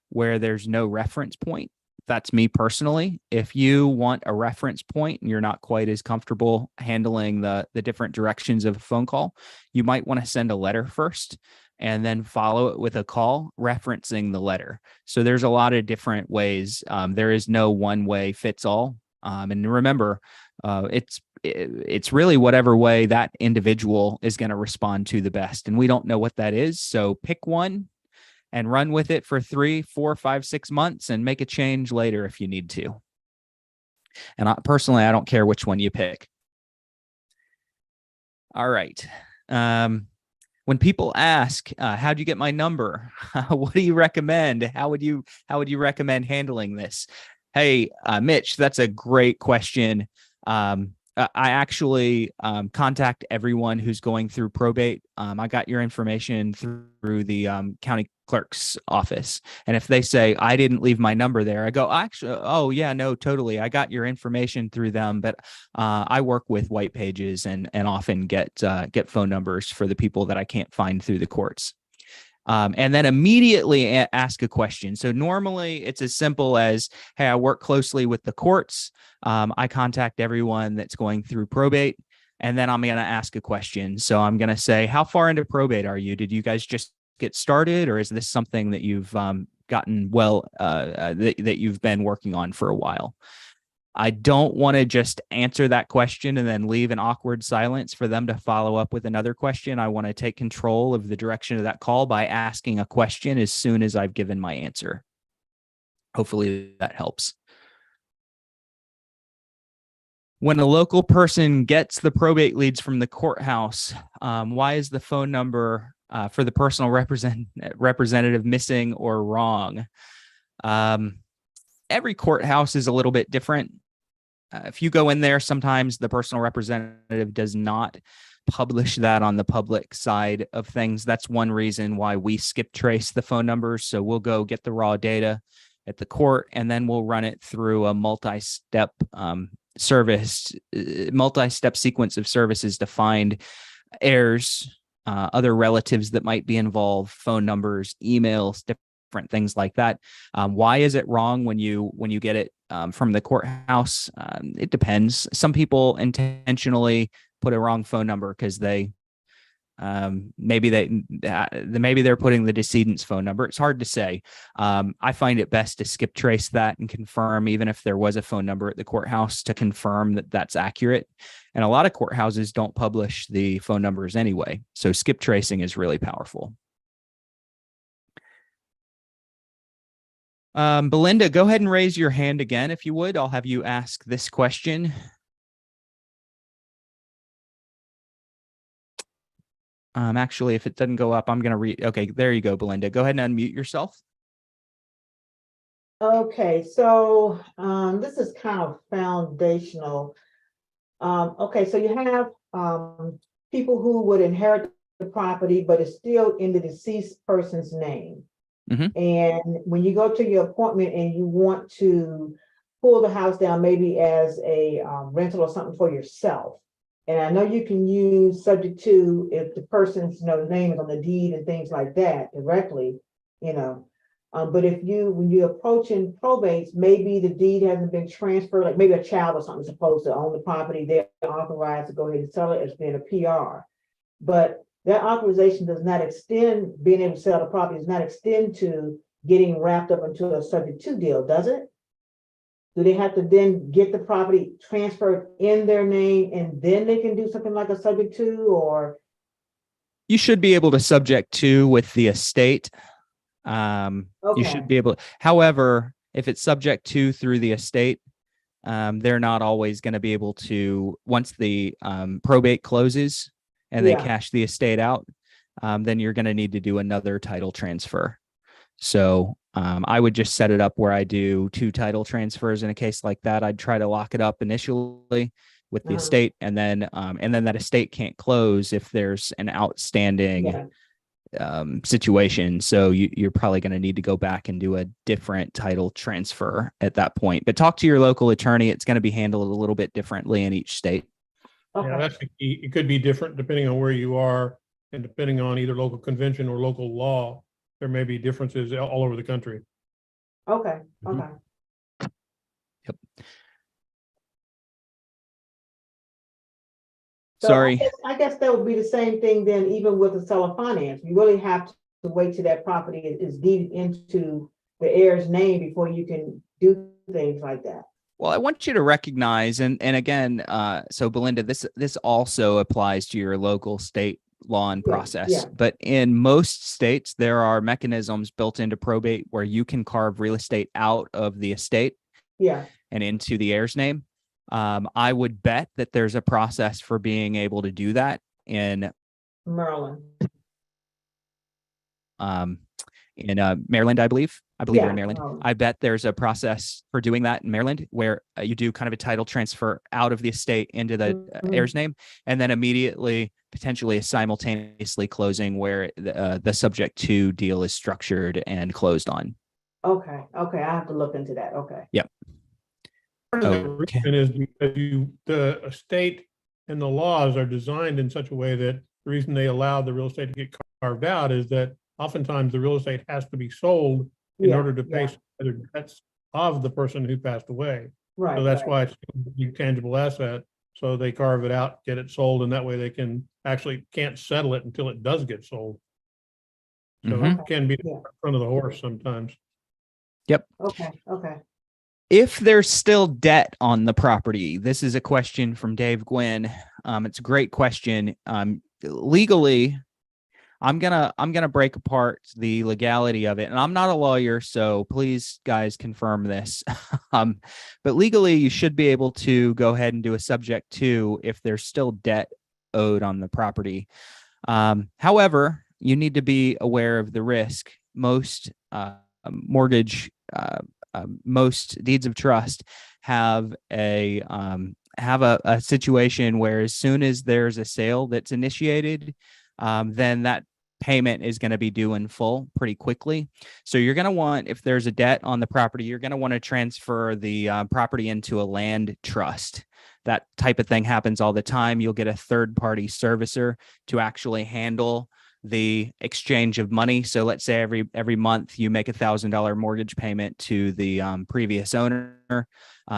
where there's no reference point. That's me personally. If you want a reference point and you're not quite as comfortable handling the different directions of a phone call, you might want to send a letter first and then follow it with a call referencing the letter. So there's a lot of different ways. There is no one way fits all. And remember, it's really whatever way that individual is going to respond to the best. And we don't know what that is. So pick one and run with it for 3, 4, 5, 6 months and make a change later if you need to. And personally, I don't care which one you pick. All right. When people ask, how'd you get my number? What do you recommend? How would you recommend handling this? Hey, Mitch, that's a great question. I actually contact everyone who's going through probate. I got your information through the county clerk's office. And if they say, I didn't leave my number there, I go, actually, oh yeah, no, totally. I got your information through them, but I work with white pages and often get phone numbers for the people that I can't find through the courts. And then immediately ask a question. So normally it's as simple as, hey, I work closely with the courts. I contact everyone that's going through probate, and then I'm going to ask a question. So I'm going to say, how far into probate are you? Did you guys just get started, or is this something that you've gotten well, that you've been working on for a while? I don't want to just answer that question and then leave an awkward silence for them to follow up with another question. I want to take control of the direction of that call by asking a question as soon as I've given my answer. Hopefully that helps. When a local person gets the probate leads from the courthouse, why is the phone number for the personal representative missing or wrong? Every courthouse is a little bit different. If you go in there, sometimes the personal representative does not publish that on the public side of things. That's one reason why we skip trace the phone numbers. So we'll go get the raw data at the court, and then we'll run it through a multi-step sequence of services to find heirs, other relatives that might be involved, phone numbers, emails, different things like that. Why is it wrong when you get it from the courthouse? It depends. Some people intentionally put a wrong phone number because maybe they're putting the decedent's phone number. It's hard to say. I find it best to skip trace that and confirm, even if there was a phone number at the courthouse, to confirm that that's accurate. And a lot of courthouses don't publish the phone numbers anyway. So skip tracing is really powerful. Belinda, go ahead and raise your hand again, if you would. I'll have you ask this question. Actually, if it doesn't go up, I'm going to read. Okay, there you go, Belinda. Go ahead and unmute yourself. Okay, so this is kind of foundational. Okay, so you have people who would inherit the property, but it's still in the deceased person's name. Mm-hmm. And when you go to your appointment and you want to pull the house down, maybe as a rental or something for yourself. And I know you can use subject to if the person's name is on the deed and things like that directly, but when you're approaching probates, maybe the deed hasn't been transferred, like maybe a child or something is supposed to own the property, they're authorized to go ahead and sell it as being a PR. But that authorization does not extend, being able to sell the property does not extend to getting wrapped up into a subject to deal, does it? Do they have to then get the property transferred in their name and then they can do something like a subject to, or? You should be able to subject to with the estate. Okay. You should be able. However, if it's subject to through the estate, they're not always going to be able to, once the probate closes and they cash the estate out, then you're going to need to do another title transfer. So I would just set it up where I do 2 title transfers in a case like that. I'd try to lock it up initially with the estate, and then that estate can't close if there's an outstanding situation. So you're probably going to need to go back and do a different title transfer at that point. But talk to your local attorney. It's going to be handled a little bit differently in each state. Yeah, Okay, that's the key. It could be different depending on where you are and depending on either local convention or local law. There may be differences all over the country. okay, Mhm. okay. Yep. So Sorry. I guess that would be the same thing then, even with the seller finance. You really have to wait till that property is deeded into the heir's name before you can do things like that. Well, I want you to recognize, and again, so Belinda, this also applies to your local state law and Yeah, process. yeah. But in most states, there are mechanisms built into probate where you can carve real estate out of the estate Yeah, and into the heir's name. I would bet that there's a process for being able to do that in Maryland. Maryland, I believe. I believe you're in Yeah, Maryland. Maryland. I bet there's a process for doing that in Maryland where you do kind of a title transfer out of the estate into the Mhm. heir's name, and then immediately, potentially a simultaneously closing where the subject to deal is structured and closed on. Okay, okay, I have to look into that. Okay. Yep. Part of the Okay. reason is because the estate and the laws are designed in such a way that the reason they allow the real estate to get carved out is that oftentimes the real estate has to be sold in Yeah, order to pay yeah. some other debts of the person who passed away. Right, So that's right. why it's a tangible asset. So they carve it out, get it sold, and that way they can actually can't settle it until it does get sold. So Mhm. it can be Yeah. in front of the horse sometimes. Okay, okay. If there's still debt on the property, this is a question from Dave Gwynn. It's a great question. Legally, I'm gonna break apart the legality of it, and I'm not a lawyer, so please, guys, confirm this. But legally, you should be able to go ahead and do a subject to if there's still debt owed on the property. However, you need to be aware of the risk. Most most deeds of trust have a situation where as soon as there's a sale that's initiated, then that payment is going to be due in full pretty quickly. So you're going to want, if there's a debt on the property, you're going to want to transfer the property into a land trust. That type of thing happens all the time. You'll get a third-party servicer to actually handle the exchange of money. So let's say every month you make $1,000 mortgage payment to the previous owner.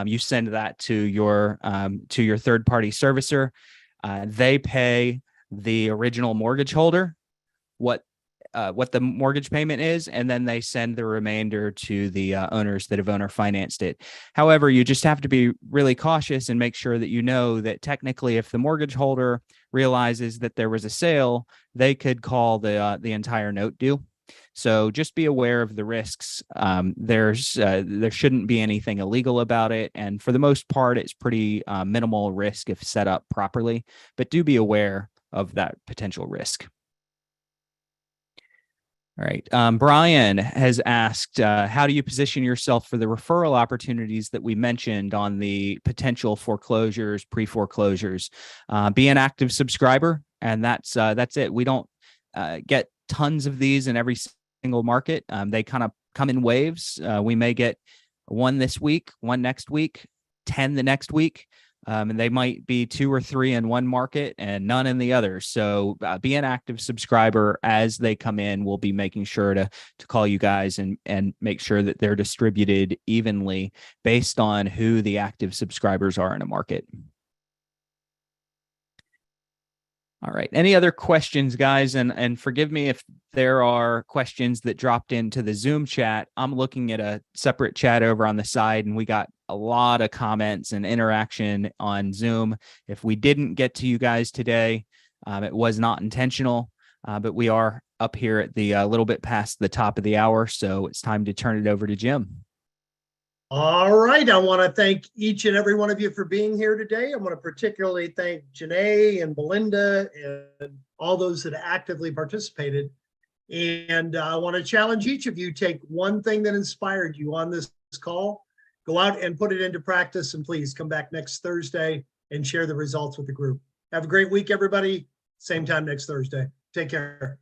You send that to your third-party servicer. They pay the original mortgage holder what the mortgage payment is, and then they send the remainder to the owners that have owner financed it. However, you just have to be really cautious and make sure that you know that technically if the mortgage holder realizes that there was a sale, they could call the entire note due. So just be aware of the risks. There shouldn't be anything illegal about it, and for the most part, it's pretty minimal risk if set up properly. But do be aware of that potential risk. All right. Brian has asked, how do you position yourself for the referral opportunities that we mentioned on the potential foreclosures, pre-foreclosures? Be an active subscriber, and that's it. We don't get tons of these in every single market. They kind of come in waves. We may get one this week, one next week, 10 the next week. And they might be 2 or 3 in one market and none in the other. So be an active subscriber as they come in. We'll be making sure to call you guys and make sure that they're distributed evenly based on who the active subscribers are in a market. All right. Any other questions, guys? And forgive me if there are questions that dropped into the Zoom chat. I'm looking at a separate chat over on the side, and we got a lot of comments and interaction on Zoom. If we didn't get to you guys today, it was not intentional, but we are up here at the little bit past the top of the hour, so it's time to turn it over to Jim. All right. I want to thank each and every one of you for being here today. I want to particularly thank Janae and Belinda and all those that actively participated. And I want to challenge each of you, take one thing that inspired you on this call, go out and put it into practice, and please come back next Thursday and share the results with the group. Have a great week, everybody. Same time next Thursday. Take care.